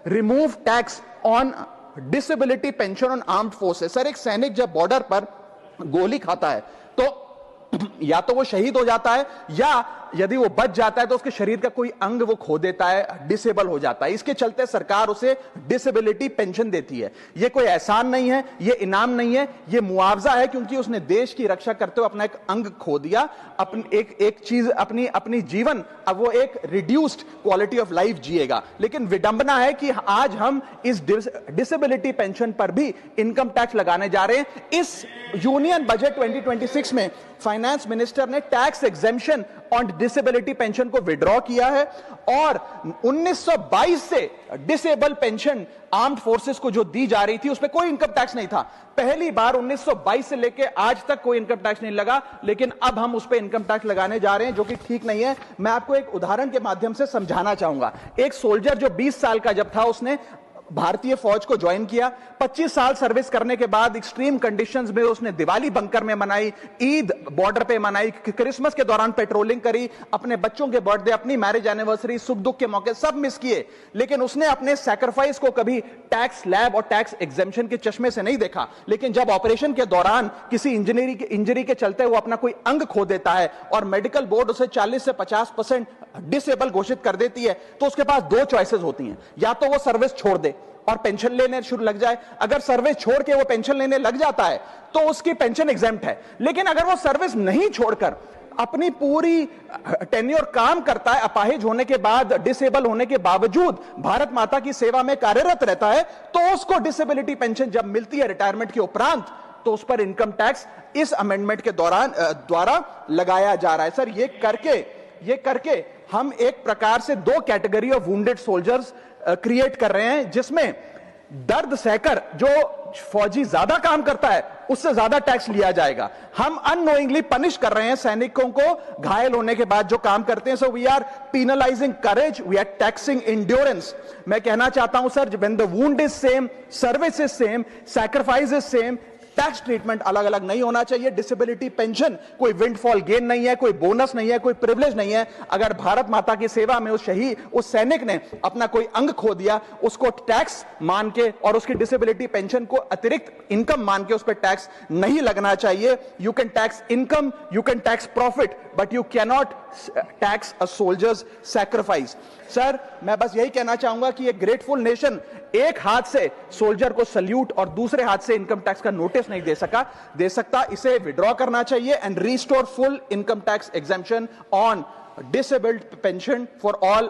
Remove tax on disability pension on armed forces. Sir, एक सैनिक जब बॉर्डर पर गोली खाता है तो या तो वो शहीद हो जाता है, या यदि वो बच जाता है तो उसके शरीर का कोई अंग वो खो देता है, डिसेबल हो जाता है। इसके चलते सरकार उसे डिसेबिलिटी पेंशन देती है। ये कोई एहसान नहीं है, ये इनाम नहीं है, ये मुआवजा है, क्योंकि उसने देश की रक्षा करते हुए अपना एक अंग खो दिया, अपनी एक चीज, अपनी जीवन, अब वो एक रिड्यूस्ड क्वालिटी ऑफ लाइफ जिएगा। लेकिन विडंबना है कि आज हम इस डिसेबिलिटी पेंशन पर भी इनकम टैक्स लगाने जा रहे हैं। इस यूनियन बजट 2026 में फाइनेंस मिनिस्टर ने tax exemption on disability pension को विड्रॉ किया है, और 1922 से डिसेबल पेंशन आर्म्ड फोर्सेस को जो दी जा रही थी उसमें कोई इनकम टैक्स नहीं था। पहली बार 1922 से लेकर आज तक कोई इनकम टैक्स नहीं लगा, लेकिन अब हम उस पर इनकम टैक्स लगाने जा रहे हैं, जो कि ठीक नहीं है। मैं आपको एक उदाहरण के माध्यम से समझाना चाहूंगा। एक सोल्जर जो 20 साल का जब था, उसने भारतीय फौज को ज्वाइन किया। 25 साल सर्विस करने के बाद एक्सट्रीम कंडीशंस में उसने दिवाली बंकर में मनाई, ईद बॉर्डर पे मनाई, क्रिसमस के दौरान पेट्रोलिंग करी, अपने बच्चों के बर्थडे, अपनी मैरिज एनिवर्सरी, सुख दुख के मौके सब मिस किए। लेकिन उसने अपने सैक्रिफाइस को कभी टैक्स लैब और टैक्स एग्जेम्पशन के चश्मे से नहीं देखा। लेकिन जब ऑपरेशन के दौरान किसी इंजरी के चलते वो अपना कोई अंग खो देता है और मेडिकल बोर्ड उसे 40 से 50% डिसेबल घोषित कर देती है, तो उसके पास दो चॉइसेस होती हैं। या तो वो सर्विस छोड़ दे और पेंशन लेने शुरू लग जाए। अगर सर्विस छोड़ के वो पेंशन लेने लग जाता है तो उसकी पेंशन एग्जेम्प्ट है। लेकिन अगर वो सर्विस नहीं छोड़कर अपनी पूरी टेन्योर काम करता है, अपाहिज होने के बाद, डिसेबल होने के बावजूद भारत माता की सेवा में कार्यरत रहता है, तो उसको डिसेबिलिटी पेंशन जब मिलती है रिटायरमेंट के उपरांत, तो उस पर इनकम टैक्स इस अमेंडमेंट के द्वारा लगाया जा रहा है। सर, ये करके हम एक प्रकार से दो category of wounded soldiers create कर रहे हैं, जिसमें दर्द सहकर जो फौजी ज्यादा काम करता है उससे ज्यादा टैक्स लिया जाएगा। हम अननोइंगली पनिश कर रहे हैं सैनिकों को घायल होने के बाद जो काम करते हैं। So we are penalising courage, we are taxing endurance. मैं कहना चाहता हूं sir, when the wound is same, service is same, sacrifice is same, tax treatment अलग अलग नहीं होना चाहिए। डिसेबिलिटी पेंशन कोई विंडफॉल गेन नहीं है, कोई बोनस नहीं है, कोई प्रिविलेज नहीं है। अगर भारत माता की सेवा में उस सैनिक ने अपना कोई अंग खो दिया, उसको टैक्स मान के और उसकी डिसेबिलिटी पेंशन को अतिरिक्त इनकम मान के उस पर टैक्स नहीं लगना चाहिए। You can tax income, you can tax profit, but you can not tax a soldiers sacrifice. Sir, मैं बस यही कहना चाहूंगा कि एक ग्रेटफुल नेशन एक हाथ से सोल्जर को सल्यूट और दूसरे हाथ से इनकम टैक्स का नोटिस नहीं दे सकता। इसे विड्रॉ करना चाहिए and restore full income tax exemption on disabled pension for all